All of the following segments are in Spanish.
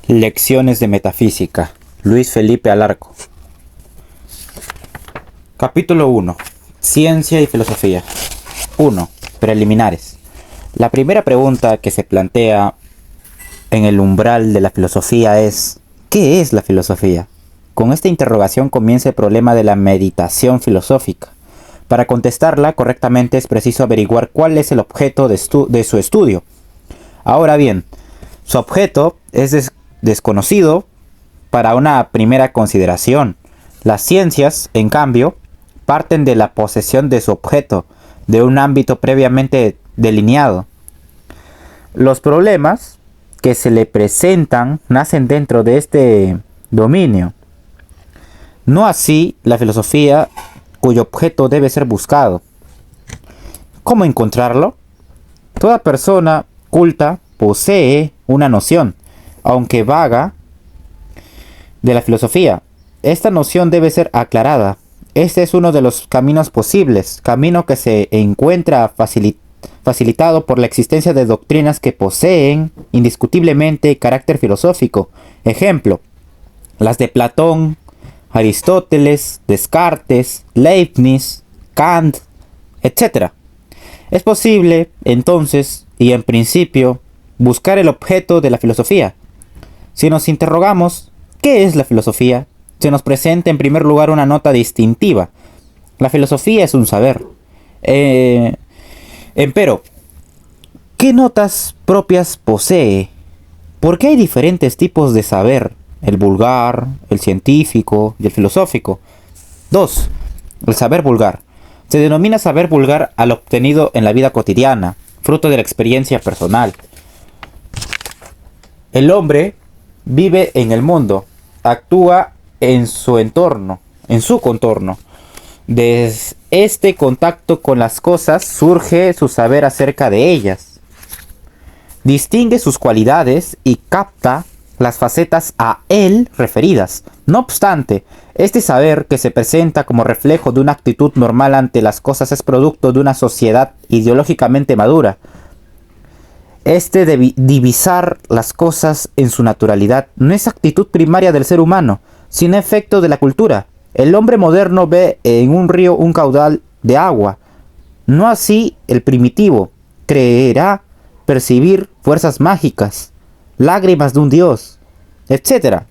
Lecciones de Metafísica, Luis Felipe Alarco. Capítulo 1. Ciencia y filosofía. 1. Preliminares. La primera pregunta que se plantea en el umbral de la filosofía es: ¿qué es la filosofía? Con esta interrogación comienza el problema de la meditación filosófica. Para contestarla correctamente es preciso averiguar cuál es el objeto de su estudio. Ahora bien, su objeto es desconocido para una primera consideración. Las ciencias, en cambio, parten de la posesión de su objeto, de un ámbito previamente delineado. Los problemas que se le presentan nacen dentro de este dominio. No así la filosofía, cuyo objeto debe ser buscado. ¿Cómo encontrarlo? Toda persona culta posee una noción, aunque vaga, de la filosofía. Esta noción debe ser aclarada. Este es uno de los caminos posibles, camino que se encuentra facilitado por la existencia de doctrinas que poseen indiscutiblemente carácter filosófico. Ejemplo, las de Platón, Aristóteles, Descartes, Leibniz, Kant, etc. Es posible, entonces, y en principio, buscar el objeto de la filosofía. Si nos interrogamos, ¿qué es la filosofía?, se nos presenta en primer lugar una nota distintiva. La filosofía es un saber. Empero, ¿qué notas propias posee? ¿Por qué hay diferentes tipos de saber? El vulgar, el científico y el filosófico. 2. El saber vulgar. Se denomina saber vulgar al obtenido en la vida cotidiana, fruto de la experiencia personal. El hombre vive en el mundo, actúa en su entorno, en su contorno. De este contacto con las cosas surge su saber acerca de ellas. Distingue sus cualidades y capta las facetas a él referidas. No obstante, este saber, que se presenta como reflejo de una actitud normal ante las cosas, es producto de una sociedad ideológicamente madura. Este de divisar las cosas en su naturalidad no es actitud primaria del ser humano, sino efecto de la cultura. El hombre moderno ve en un río un caudal de agua. No así el primitivo. Creerá percibir fuerzas mágicas, lágrimas de un dios, etc.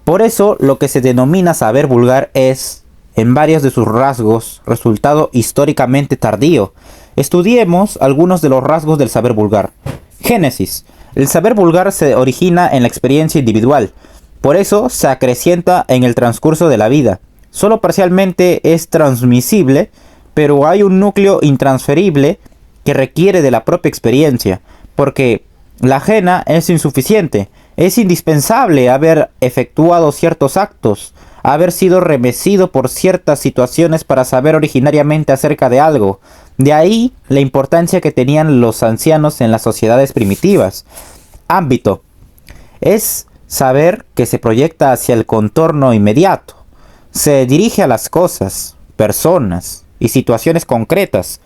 Por eso, lo que se denomina saber vulgar es, en varios de sus rasgos, resultado históricamente tardío. Estudiemos algunos de los rasgos del saber vulgar. Génesis. El saber vulgar se origina en la experiencia individual. Por eso se acrecienta en el transcurso de la vida. Solo parcialmente es transmisible, pero hay un núcleo intransferible que requiere de la propia experiencia, porque la ajena es insuficiente. Es indispensable haber efectuado ciertos actos, haber sido remecido por ciertas situaciones para saber originariamente acerca de algo. De ahí la importancia que tenían los ancianos en las sociedades primitivas. Ámbito. Es saber que se proyecta hacia el contorno inmediato. Se dirige a las cosas, personas y situaciones concretas,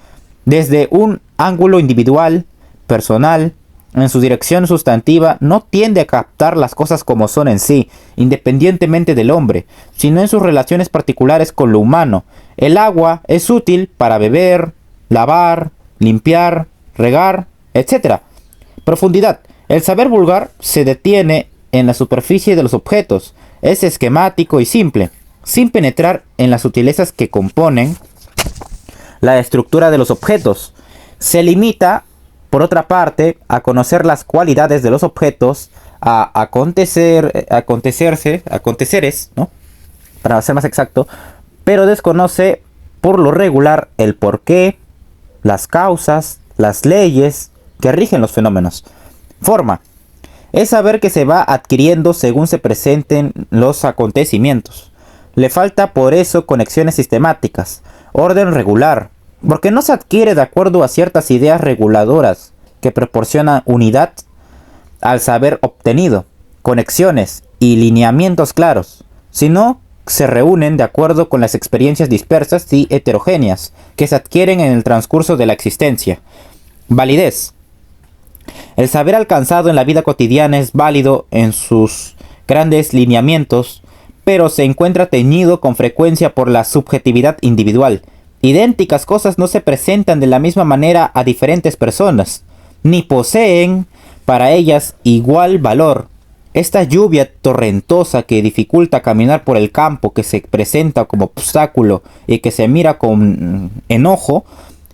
desde un ángulo individual, personal. En su dirección sustantiva no tiende a captar las cosas como son en sí, independientemente del hombre, sino en sus relaciones particulares con lo humano. El agua es útil para beber, lavar, limpiar, regar, etc. Profundidad. El saber vulgar se detiene en la superficie de los objetos. Es esquemático y simple, sin penetrar en las sutilezas que componen la estructura de los objetos. Se limita, por otra parte, a conocer las cualidades de los objetos, a aconteceres, ¿no?, para ser más exacto, pero desconoce por lo regular el porqué, las causas, las leyes que rigen los fenómenos. Forma. Es saber que se va adquiriendo según se presenten los acontecimientos. Le falta por eso conexiones sistemáticas, orden regular, porque no se adquiere de acuerdo a ciertas ideas reguladoras que proporcionan unidad al saber obtenido, conexiones y lineamientos claros, sino se reúnen de acuerdo con las experiencias dispersas y heterogéneas que se adquieren en el transcurso de la existencia. Validez. El saber alcanzado en la vida cotidiana es válido en sus grandes lineamientos, pero se encuentra teñido con frecuencia por la subjetividad individual. Idénticas cosas no se presentan de la misma manera a diferentes personas, ni poseen para ellas igual valor. Esta lluvia torrentosa que dificulta caminar por el campo, que se presenta como obstáculo y que se mira con enojo,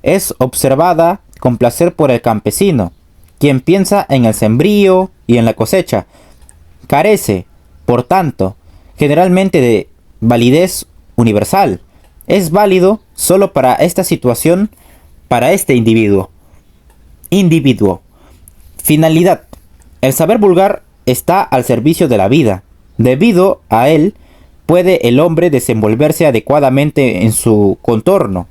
es observada con placer por el campesino, quien piensa en el sembrío y en la cosecha. Carece, por tanto, generalmente de validez universal. Es válido solo para esta situación, para este individuo. Finalidad. El saber vulgar está al servicio de la vida. Debido a él, puede el hombre desenvolverse adecuadamente en su contorno,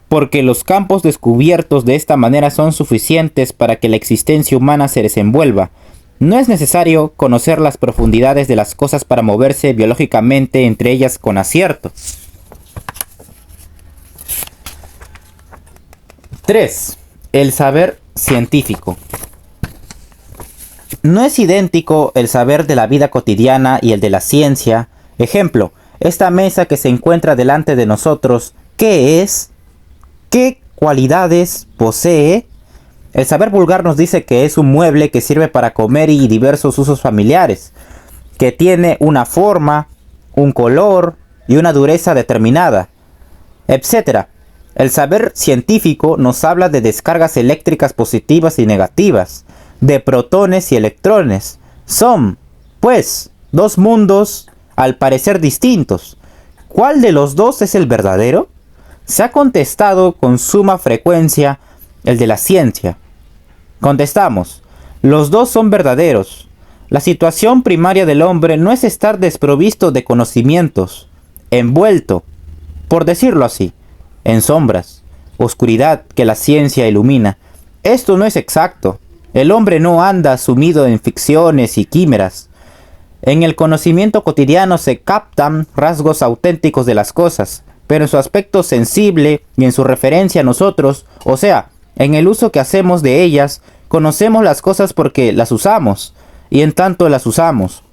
porque los campos descubiertos de esta manera son suficientes para que la existencia humana se desenvuelva. No es necesario conocer las profundidades de las cosas para moverse biológicamente entre ellas con acierto. 3. El saber científico. No es idéntico el saber de la vida cotidiana y el de la ciencia. Ejemplo, esta mesa que se encuentra delante de nosotros, ¿qué es? ¿Qué cualidades posee? El saber vulgar nos dice que es un mueble que sirve para comer y diversos usos familiares, que tiene una forma, un color y una dureza determinada, etc. El saber científico nos habla de descargas eléctricas positivas y negativas, de protones y electrones. Son, pues, dos mundos al parecer distintos. ¿Cuál de los dos es el verdadero? Se ha contestado con suma frecuencia el de la ciencia. Contestamos, los dos son verdaderos. La situación primaria del hombre no es estar desprovisto de conocimientos, envuelto, por decirlo así, en sombras, oscuridad que la ciencia ilumina. Esto no es exacto. El hombre no anda sumido en ficciones y quimeras. En el conocimiento cotidiano se captan rasgos auténticos de las cosas, pero en su aspecto sensible y en su referencia a nosotros, o sea, en el uso que hacemos de ellas, conocemos las cosas porque las usamos, y en tanto las usamos.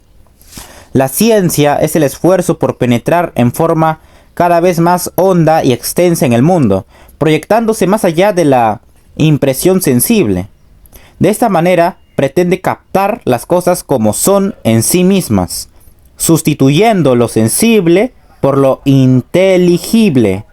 La ciencia es el esfuerzo por penetrar en forma cada vez más honda y extensa en el mundo, proyectándose más allá de la impresión sensible. De esta manera, pretende captar las cosas como son en sí mismas, sustituyendo lo sensible por lo inteligible,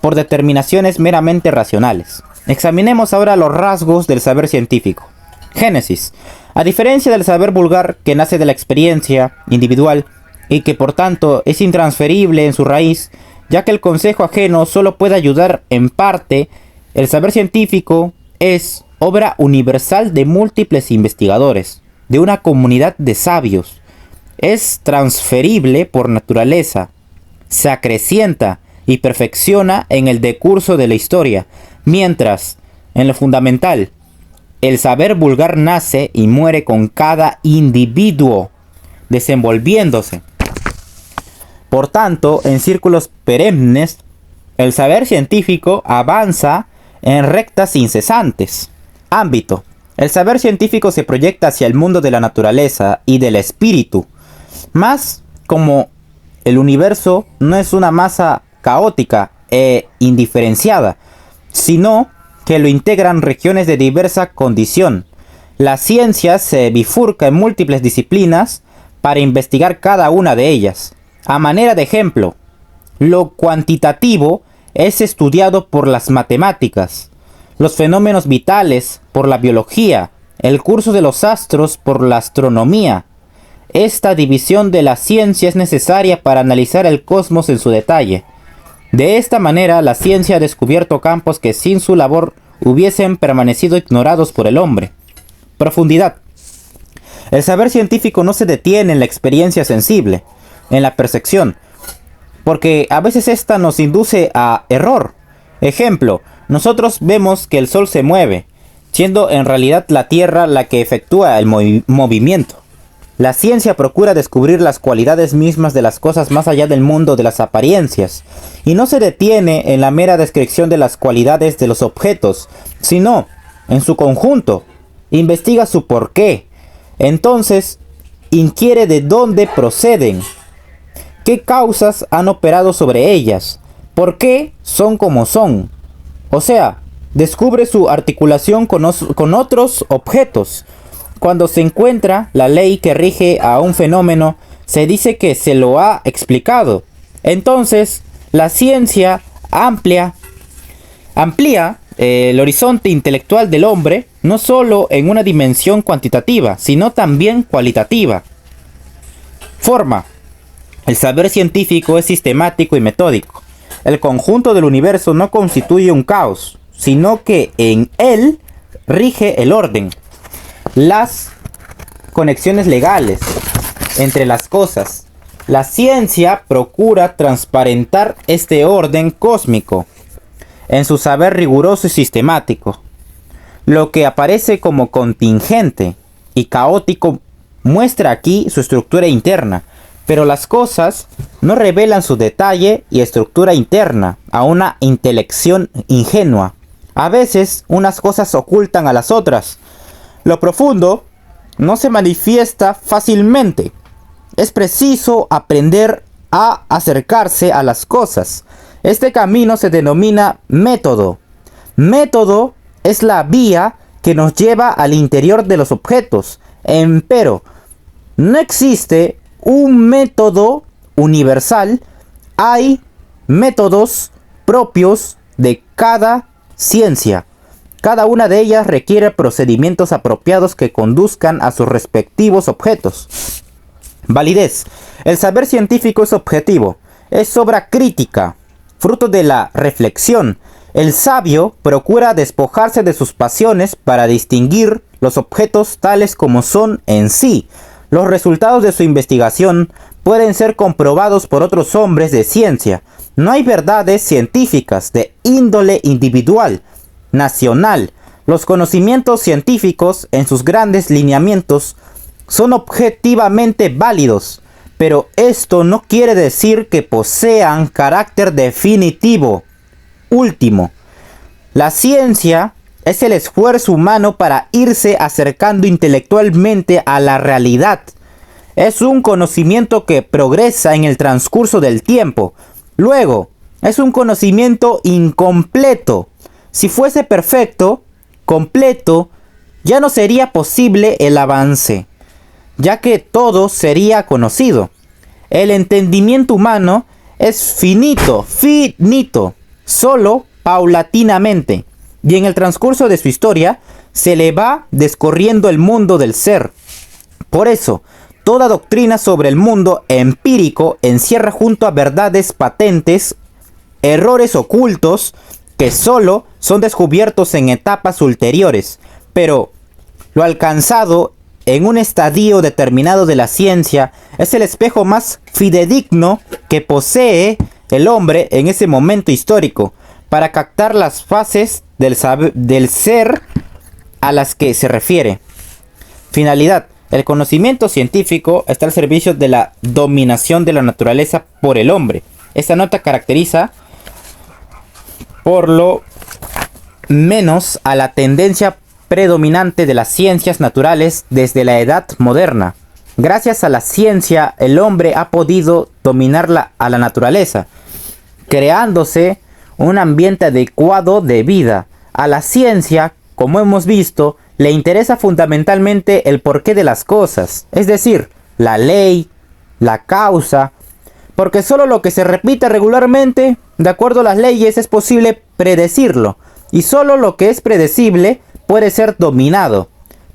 por determinaciones meramente racionales. Examinemos ahora los rasgos del saber científico. Génesis. A diferencia del saber vulgar que nace de la experiencia individual y que por tanto es intransferible en su raíz, ya que el consejo ajeno solo puede ayudar en parte, el saber científico es obra universal de múltiples investigadores, de una comunidad de sabios. Es transferible por naturaleza, se acrecienta y perfecciona en el decurso de la historia, mientras, en lo fundamental, el saber vulgar nace y muere con cada individuo, desenvolviéndose. Por tanto, en círculos perennes, el saber científico avanza en rectas incesantes. Ámbito. El saber científico se proyecta hacia el mundo de la naturaleza y del espíritu. Más como el universo no es una masa caótica e indiferenciada, sino que lo integran regiones de diversa condición. La ciencia se bifurca en múltiples disciplinas para investigar cada una de ellas. A manera de ejemplo, lo cuantitativo es estudiado por las matemáticas, los fenómenos vitales por la biología, el curso de los astros por la astronomía. Esta división de la ciencia es necesaria para analizar el cosmos en su detalle. De esta manera, la ciencia ha descubierto campos que sin su labor hubiesen permanecido ignorados por el hombre. Profundidad. El saber científico no se detiene en la experiencia sensible, en la percepción, porque a veces esta nos induce a error. Ejemplo, nosotros vemos que el sol se mueve, siendo en realidad la Tierra la que efectúa el movimiento. La ciencia procura descubrir las cualidades mismas de las cosas más allá del mundo de las apariencias, y no se detiene en la mera descripción de las cualidades de los objetos, sino, en su conjunto, investiga su porqué. Entonces, inquiere de dónde proceden, qué causas han operado sobre ellas, por qué son como son. O sea, descubre su articulación con otros objetos. Cuando se encuentra la ley que rige a un fenómeno, se dice que se lo ha explicado. Entonces, la ciencia amplía el horizonte intelectual del hombre, no solo en una dimensión cuantitativa, sino también cualitativa. Forma. El saber científico es sistemático y metódico. El conjunto del universo no constituye un caos, sino que en él rige el orden, las conexiones legales entre las cosas. La ciencia procura transparentar este orden cósmico en su saber riguroso y sistemático. Lo que aparece como contingente y caótico muestra aquí su estructura interna, pero las cosas no revelan su detalle y estructura interna a una intelección ingenua. A veces unas cosas ocultan a las otras. Lo profundo no se manifiesta fácilmente. Es preciso aprender a acercarse a las cosas. Este camino se denomina método. Método es la vía que nos lleva al interior de los objetos. Empero, no existe un método universal. Hay métodos propios de cada ciencia. Cada una de ellas requiere procedimientos apropiados que conduzcan a sus respectivos objetos. Validez. El saber científico es objetivo, es obra crítica, fruto de la reflexión. El sabio procura despojarse de sus pasiones para distinguir los objetos tales como son en sí. Los resultados de su investigación pueden ser comprobados por otros hombres de ciencia. No hay verdades científicas de índole individual, nacional. Los conocimientos científicos, en sus grandes lineamientos, son objetivamente válidos, pero esto no quiere decir que posean carácter definitivo, último. La ciencia es el esfuerzo humano para irse acercando intelectualmente a la realidad. Es un conocimiento que progresa en el transcurso del tiempo. Luego, es un conocimiento incompleto. Si fuese perfecto, completo, ya no sería posible el avance, ya que todo sería conocido. El entendimiento humano es finito, solo paulatinamente, y en el transcurso de su historia se le va descorriendo el mundo del ser. Por eso, toda doctrina sobre el mundo empírico encierra junto a verdades patentes errores ocultos que solo son descubiertos en etapas ulteriores, pero lo alcanzado en un estadio determinado de la ciencia es el espejo más fidedigno que posee el hombre en ese momento histórico para captar las fases del ser a las que se refiere. Finalidad. El conocimiento científico está al servicio de la dominación de la naturaleza por el hombre. Esta nota caracteriza por lo menos a la tendencia predominante de las ciencias naturales desde la edad moderna. Gracias a la ciencia, el hombre ha podido dominar a la naturaleza, creándose un ambiente adecuado de vida. A la ciencia, como hemos visto, le interesa fundamentalmente el porqué de las cosas, es decir, la ley, la causa, porque solo lo que se repite regularmente, de acuerdo a las leyes, es posible predecirlo, y solo lo que es predecible puede ser dominado.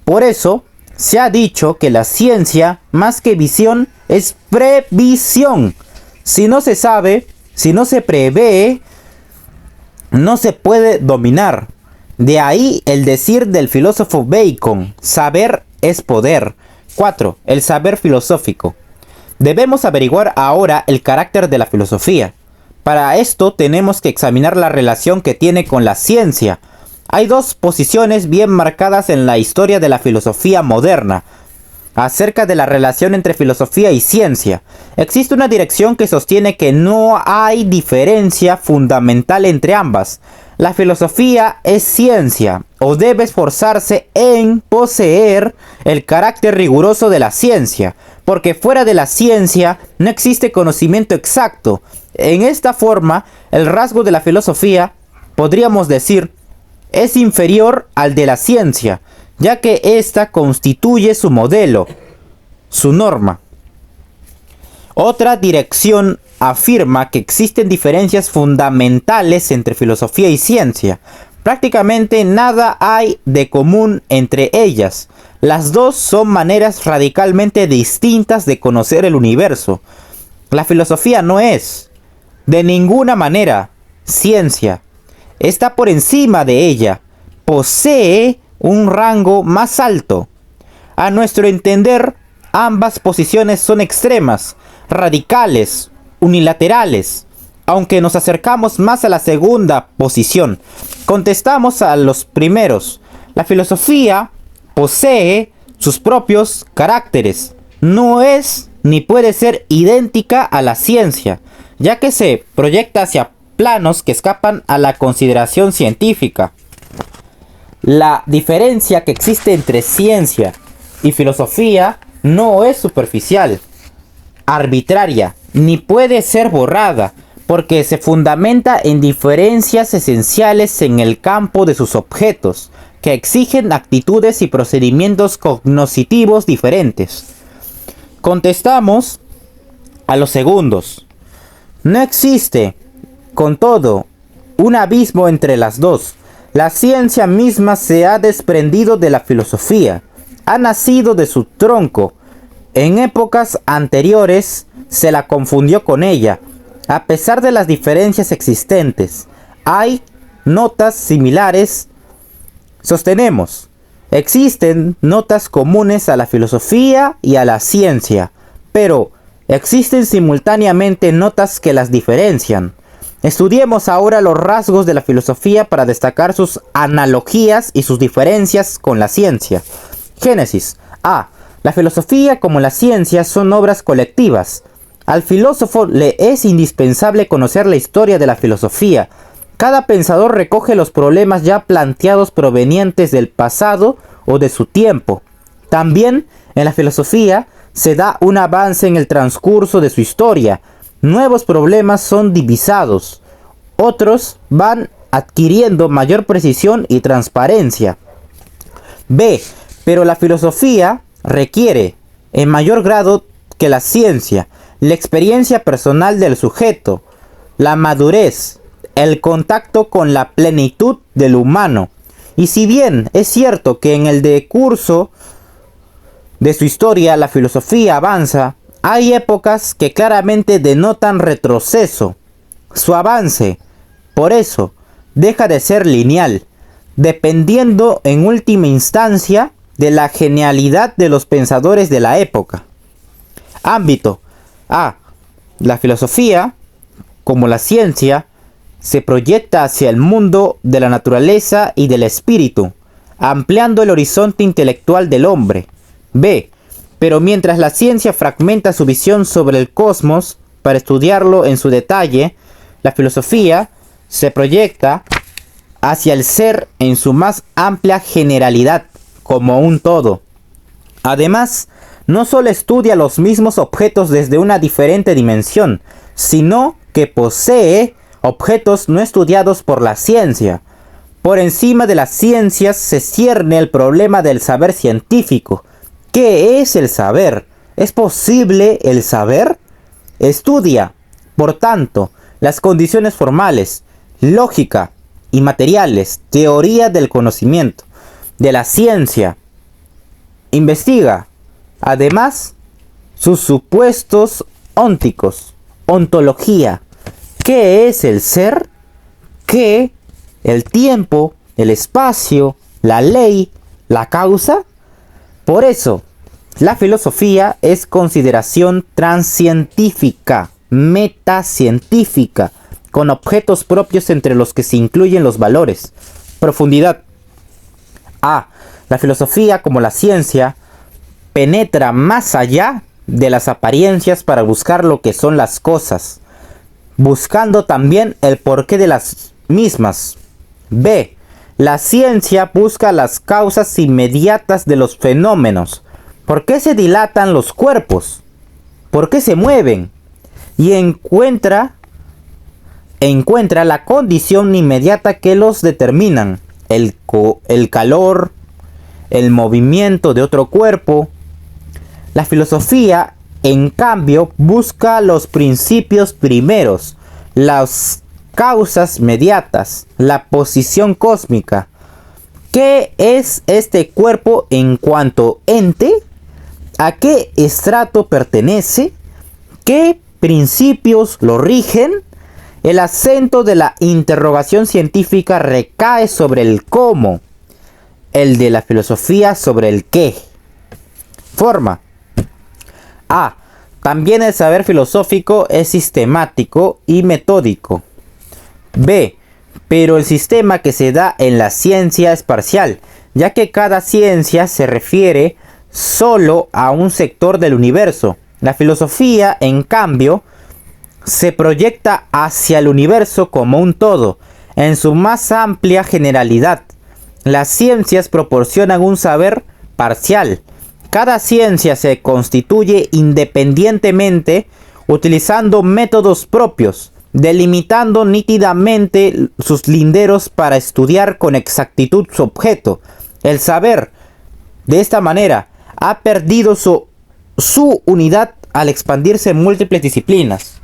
Por eso, se ha dicho que la ciencia, más que visión, es previsión. Si no se sabe, si no se prevé, no se puede dominar. De ahí el decir del filósofo Bacon, saber es poder. 4. El saber filosófico. Debemos averiguar ahora el carácter de la filosofía. Para esto tenemos que examinar la relación que tiene con la ciencia. Hay dos posiciones bien marcadas en la historia de la filosofía moderna. acerca de la relación entre filosofía y ciencia. Existe una dirección que sostiene que no hay diferencia fundamental entre ambas. La filosofía es ciencia, o debe esforzarse en poseer el carácter riguroso de la ciencia, porque fuera de la ciencia no existe conocimiento exacto. En esta forma, el rasgo de la filosofía, podríamos decir, es inferior al de la ciencia, ya que ésta constituye su modelo, su norma. Otra dirección afirma que existen diferencias fundamentales entre filosofía y ciencia. Prácticamente nada hay de común entre ellas. Las dos son maneras radicalmente distintas de conocer el universo. La filosofía no es, de ninguna manera, ciencia. Está por encima de ella. Posee un rango más alto. A nuestro entender, ambas posiciones son extremas, radicales, unilaterales. Aunque nos acercamos más a la segunda posición, contestamos a los primeros. La filosofía posee sus propios caracteres. No es ni puede ser idéntica a la ciencia, ya que se proyecta hacia planos que escapan a la consideración científica. La diferencia que existe entre ciencia y filosofía no es superficial, arbitraria, ni puede ser borrada, porque se fundamenta en diferencias esenciales en el campo de sus objetos, que exigen actitudes y procedimientos cognoscitivos diferentes. Contestamos a los segundos. No existe, con todo, un abismo entre las dos. La ciencia misma se ha desprendido de la filosofía, ha nacido de su tronco. En épocas anteriores se la confundió con ella. A pesar de las diferencias existentes, hay notas similares. Sostenemos, existen notas comunes a la filosofía y a la ciencia, pero existen simultáneamente notas que las diferencian. Estudiemos ahora los rasgos de la filosofía para destacar sus analogías y sus diferencias con la ciencia. Génesis. A. La filosofía como la ciencia son obras colectivas. Al filósofo le es indispensable conocer la historia de la filosofía. Cada pensador recoge los problemas ya planteados provenientes del pasado o de su tiempo. También en la filosofía se da un avance en el transcurso de su historia. Nuevos problemas son divisados, otros van adquiriendo mayor precisión y transparencia. B. Pero la filosofía requiere, en mayor grado que la ciencia, la experiencia personal del sujeto, la madurez, el contacto con la plenitud del humano. Y si bien es cierto que en el decurso de su historia la filosofía avanza, hay épocas que claramente denotan retroceso. Su avance, por eso, deja de ser lineal, dependiendo en última instancia de la genialidad de los pensadores de la época. Ámbito. A. La filosofía, como la ciencia, se proyecta hacia el mundo de la naturaleza y del espíritu, ampliando el horizonte intelectual del hombre. B. Pero mientras la ciencia fragmenta su visión sobre el cosmos para estudiarlo en su detalle, la filosofía se proyecta hacia el ser en su más amplia generalidad, como un todo. Además, no solo estudia los mismos objetos desde una diferente dimensión, sino que posee objetos no estudiados por la ciencia. Por encima de las ciencias se cierne el problema del saber científico. ¿Qué es el saber? ¿Es posible el saber? Estudia, por tanto, las condiciones formales, lógica y materiales, teoría del conocimiento, de la ciencia. Investiga, además, sus supuestos ónticos, ontología. ¿Qué es el ser? ¿Qué? ¿El tiempo? ¿El espacio? ¿La ley? ¿La causa? Por eso, la filosofía es consideración transcientífica, metacientífica, con objetos propios entre los que se incluyen los valores. Profundidad. A. La filosofía, como la ciencia, penetra más allá de las apariencias para buscar lo que son las cosas, buscando también el porqué de las mismas. B. La ciencia busca las causas inmediatas de los fenómenos. ¿Por qué se dilatan los cuerpos? ¿Por qué se mueven? Y encuentra la condición inmediata que los determinan. El calor, el movimiento de otro cuerpo. La filosofía, en cambio, busca los principios primeros, las causas mediatas, la posición cósmica. ¿Qué es este cuerpo en cuanto ente? ¿A qué estrato pertenece? ¿Qué principios lo rigen? El acento de la interrogación científica recae sobre el cómo, el de la filosofía sobre el qué. Forma. A. También el saber filosófico es sistemático y metódico. B. Pero el sistema que se da en la ciencia es parcial, ya que cada ciencia se refiere solo a un sector del universo. La filosofía, en cambio, se proyecta hacia el universo como un todo, en su más amplia generalidad. Las ciencias proporcionan un saber parcial. Cada ciencia se constituye independientemente utilizando métodos propios, delimitando nítidamente sus linderos para estudiar con exactitud su objeto. El saber, de esta manera, ha perdido su unidad al expandirse en múltiples disciplinas.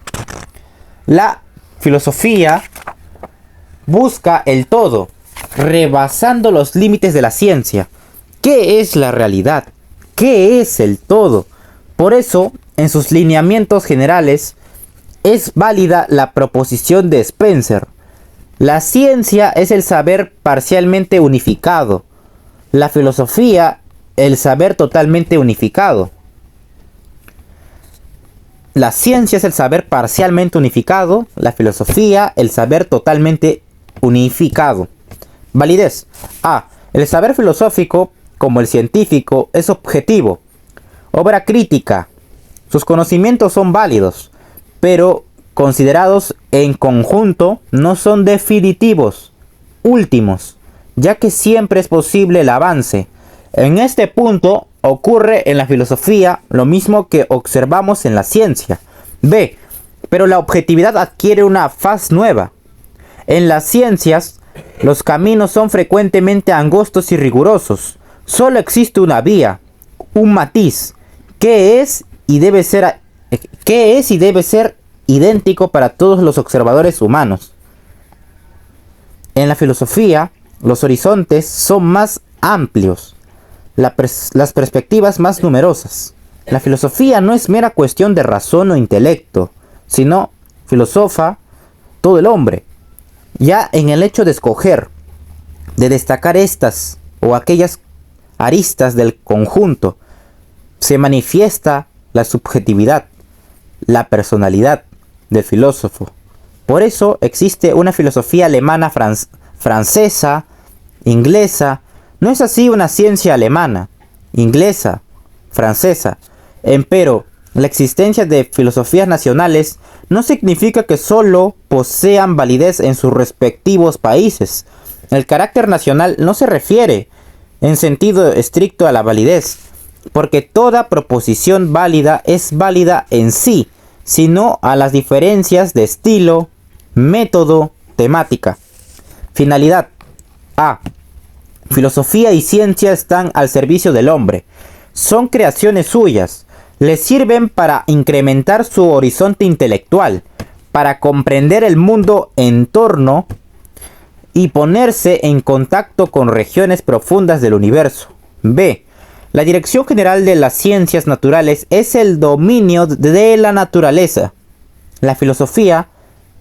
La filosofía busca el todo, rebasando los límites de la ciencia. ¿Qué es la realidad? ¿Qué es el todo? Por eso, en sus lineamientos generales, es válida la proposición de Spencer. La ciencia es el saber parcialmente unificado. La filosofía, el saber totalmente unificado. La ciencia es el saber parcialmente unificado. La filosofía, el saber totalmente unificado. Validez. A. El saber filosófico, como el científico, es objetivo. Obra crítica. Sus conocimientos son válidos, pero considerados en conjunto no son definitivos, últimos, ya que siempre es posible el avance. En este punto ocurre en la filosofía lo mismo que observamos en la ciencia. B. Pero la objetividad adquiere una faz nueva. En las ciencias, los caminos son frecuentemente angostos y rigurosos. Solo existe una vía, un matiz, que es y debe ser idéntico para todos los observadores humanos. En la filosofía, los horizontes son más amplios, las perspectivas más numerosas. La filosofía no es mera cuestión de razón o intelecto, sino filosofa todo el hombre. Ya en el hecho de escoger, de destacar estas o aquellas aristas del conjunto, se manifiesta la subjetividad, la personalidad del filósofo. Por eso existe una filosofía alemana, francesa, inglesa. No es así una ciencia alemana, inglesa, francesa. Empero, la existencia de filosofías nacionales no significa que solo posean validez en sus respectivos países. El carácter nacional no se refiere en sentido estricto a la validez, porque toda proposición válida es válida en sí, sino a las diferencias de estilo, método, temática. Finalidad. A. Filosofía y ciencia están al servicio del hombre. Son creaciones suyas. Le sirven para incrementar su horizonte intelectual, para comprender el mundo en torno y ponerse en contacto con regiones profundas del universo. B. La dirección general de las ciencias naturales es el dominio de la naturaleza. La filosofía,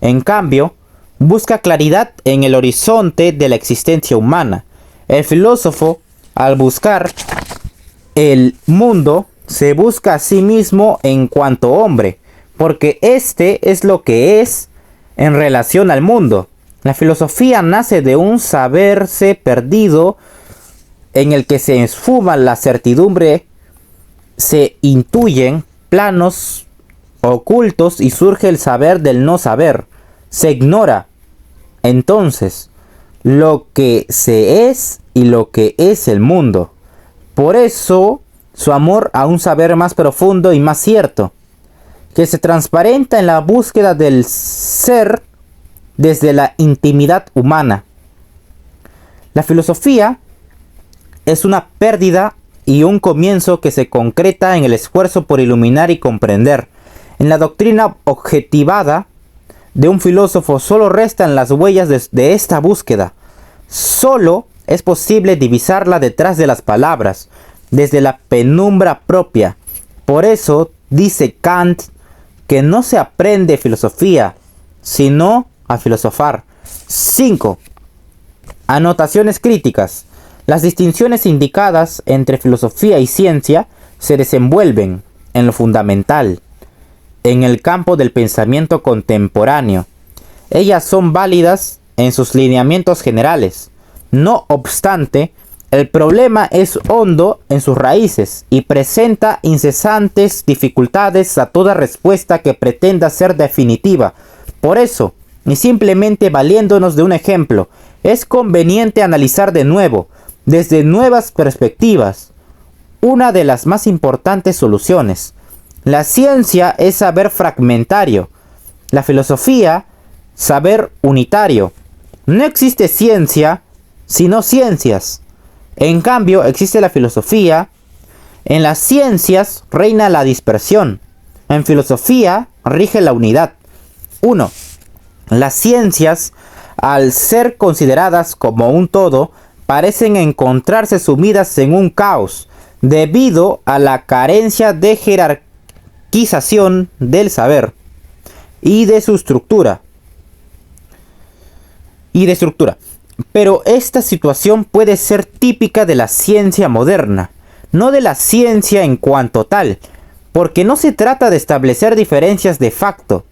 en cambio, busca claridad en el horizonte de la existencia humana. El filósofo, al buscar el mundo, se busca a sí mismo en cuanto hombre, porque este es lo que es en relación al mundo. La filosofía nace de un saberse perdido en el que se esfuma la certidumbre se intuyen planos ocultos y surge el saber del no saber. Se ignora entonces lo que se es y lo que es el mundo. Por eso su amor a un saber más profundo y más cierto, que se transparenta en la búsqueda del ser desde la intimidad humana. La filosofía es una pérdida y un comienzo que se concreta en el esfuerzo por iluminar y comprender. En la doctrina objetivada de un filósofo solo restan las huellas de esta búsqueda. Solo es posible divisarla detrás de las palabras, desde la penumbra propia. Por eso dice Kant que no se aprende filosofía, sino a filosofar. 5. Anotaciones críticas. Las distinciones indicadas entre filosofía y ciencia se desenvuelven en lo fundamental, en el campo del pensamiento contemporáneo. Ellas son válidas en sus lineamientos generales. No obstante, el problema es hondo en sus raíces y presenta incesantes dificultades a toda respuesta que pretenda ser definitiva. Por eso, y simplemente valiéndonos de un ejemplo, es conveniente analizar de nuevo, desde nuevas perspectivas, una de las más importantes soluciones. La ciencia es saber fragmentario, la filosofía, saber unitario. No existe ciencia sino ciencias. En cambio, existe la filosofía. En las ciencias reina la dispersión. En filosofía rige la unidad. 1. Las ciencias, al ser consideradas como un todo, parecen encontrarse sumidas en un caos, debido a la carencia de jerarquización del saber y de su estructura. Pero esta situación puede ser típica de la ciencia moderna, no de la ciencia en cuanto tal, porque no se trata de establecer diferencias de facto,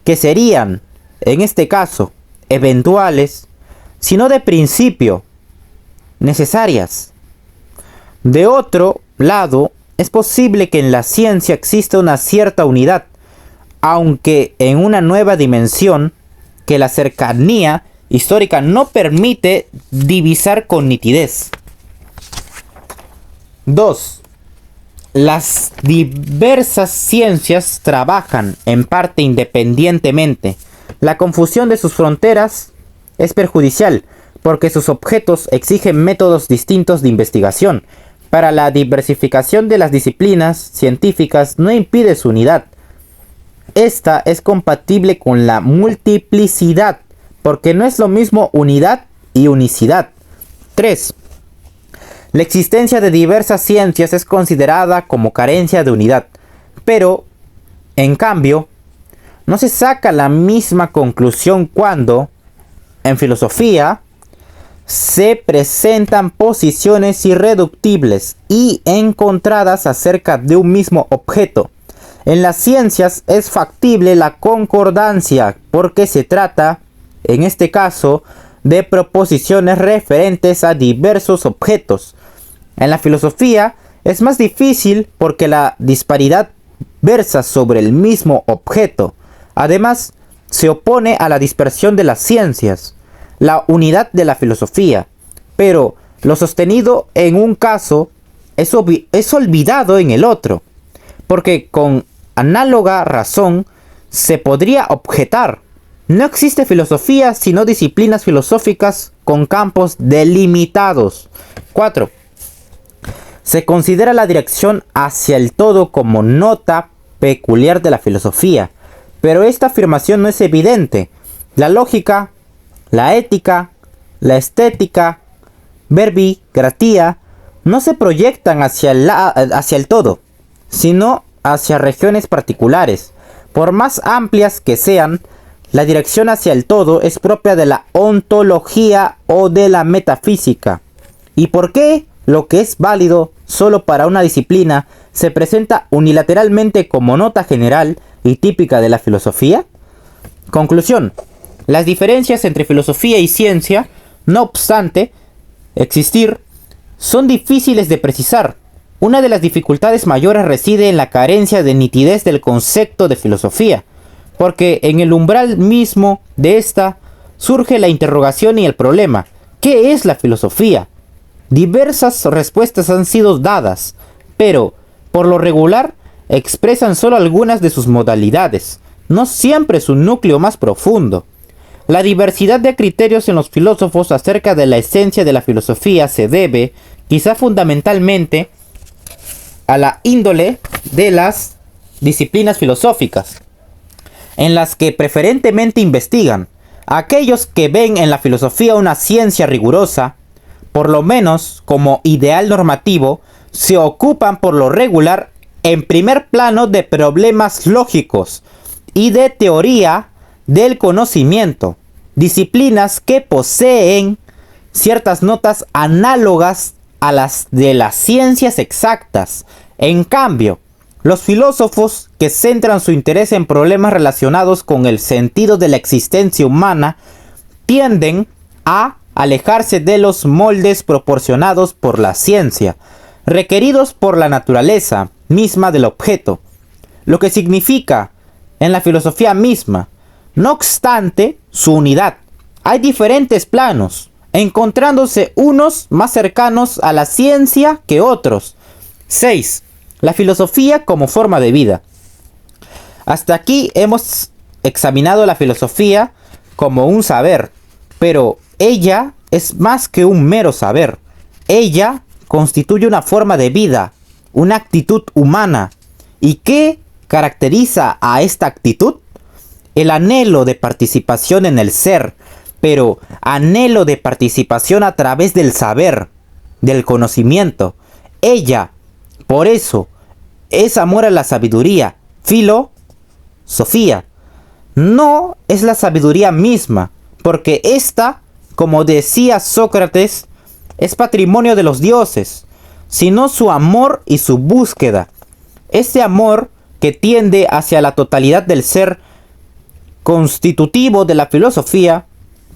que serían, en este caso, eventuales, sino de principio, necesarias. De otro lado, es posible que en la ciencia exista una cierta unidad, aunque en una nueva dimensión que la cercanía histórica no permite divisar con nitidez. 2. Las diversas ciencias trabajan en parte independientemente. La confusión de sus fronteras es perjudicial, porque sus objetos exigen métodos distintos de investigación. Para la diversificación de las disciplinas científicas no impide su unidad. Esta es compatible con la multiplicidad, porque no es lo mismo unidad y unicidad. 3. La existencia de diversas ciencias es considerada como carencia de unidad, pero, en cambio, no se saca la misma conclusión cuando, en filosofía, se presentan posiciones irreductibles y encontradas acerca de un mismo objeto. En las ciencias es factible la concordancia porque se trata, en este caso, de proposiciones referentes a diversos objetos. En la filosofía es más difícil porque la disparidad versa sobre el mismo objeto. Además, se opone a la dispersión de las ciencias, la unidad de la filosofía, pero lo sostenido en un caso es olvidado en el otro, porque con análoga razón se podría objetar: no existe filosofía sino disciplinas filosóficas con campos delimitados. 4. Se considera la dirección hacia el todo como nota peculiar de la filosofía, pero esta afirmación no es evidente. La lógica, la ética, la estética, verbi, gratia, no se proyectan hacia el todo, sino hacia regiones particulares. Por más amplias que sean, la dirección hacia el todo es propia de la ontología o de la metafísica. ¿Y por qué lo que es válido solo para una disciplina se presenta unilateralmente como nota general y típica de la filosofía? Conclusión: las diferencias entre filosofía y ciencia, no obstante existir, son difíciles de precisar. Una de las dificultades mayores reside en la carencia de nitidez del concepto de filosofía, porque en el umbral mismo de esta surge la interrogación y el problema. ¿Qué es la filosofía? Diversas respuestas han sido dadas, pero por lo regular expresan solo algunas de sus modalidades, no siempre su núcleo más profundo. La diversidad de criterios en los filósofos acerca de la esencia de la filosofía se debe, quizá fundamentalmente, a la índole de las disciplinas filosóficas, en las que preferentemente investigan. Aquellos que ven en la filosofía una ciencia rigurosa, por lo menos como ideal normativo, se ocupan por lo regular en primer plano de problemas lógicos y de teoría del conocimiento, disciplinas que poseen ciertas notas análogas a las de las ciencias exactas. En cambio, los filósofos que centran su interés en problemas relacionados con el sentido de la existencia humana tienden a alejarse de los moldes proporcionados por la ciencia, requeridos por la naturaleza misma del objeto, lo que significa en la filosofía misma, no obstante su unidad, hay diferentes planos, encontrándose unos más cercanos a la ciencia que otros. 6. La filosofía como forma de vida. Hasta aquí hemos examinado la filosofía como un saber, pero ella es más que un mero saber. Ella constituye una forma de vida, una actitud humana. ¿Y qué caracteriza a esta actitud? El anhelo de participación en el ser, pero anhelo de participación a través del saber, del conocimiento. Ella, por eso, es amor a la sabiduría, filosofía. No es la sabiduría misma, porque esta, como decía Sócrates, es patrimonio de los dioses, sino su amor y su búsqueda. Ese amor que tiende hacia la totalidad del ser constitutivo de la filosofía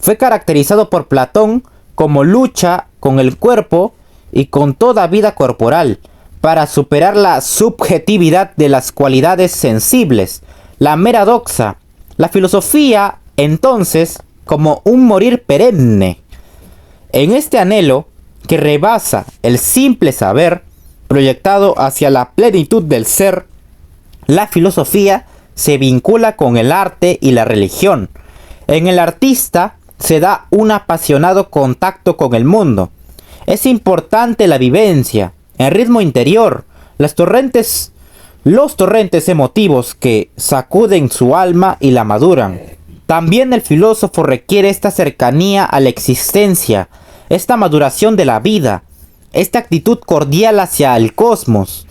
fue caracterizado por Platón como lucha con el cuerpo y con toda vida corporal para superar la subjetividad de las cualidades sensibles, la mera doxa. La filosofía, entonces, como un morir perenne. En este anhelo que rebasa el simple saber, proyectado hacia la plenitud del ser, la filosofía se vincula con el arte y la religión. En el artista se da un apasionado contacto con el mundo. Es importante la vivencia, el ritmo interior, los torrentes emotivos que sacuden su alma y la maduran. También el filósofo requiere esta cercanía a la existencia, esta maduración de la vida, esta actitud cordial hacia el cosmos.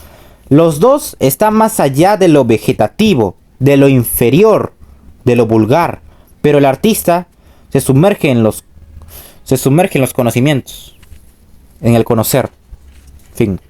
Los dos están más allá de lo vegetativo, de lo inferior, de lo vulgar, pero el artista se sumerge en los conocimientos, en el conocer. Fin.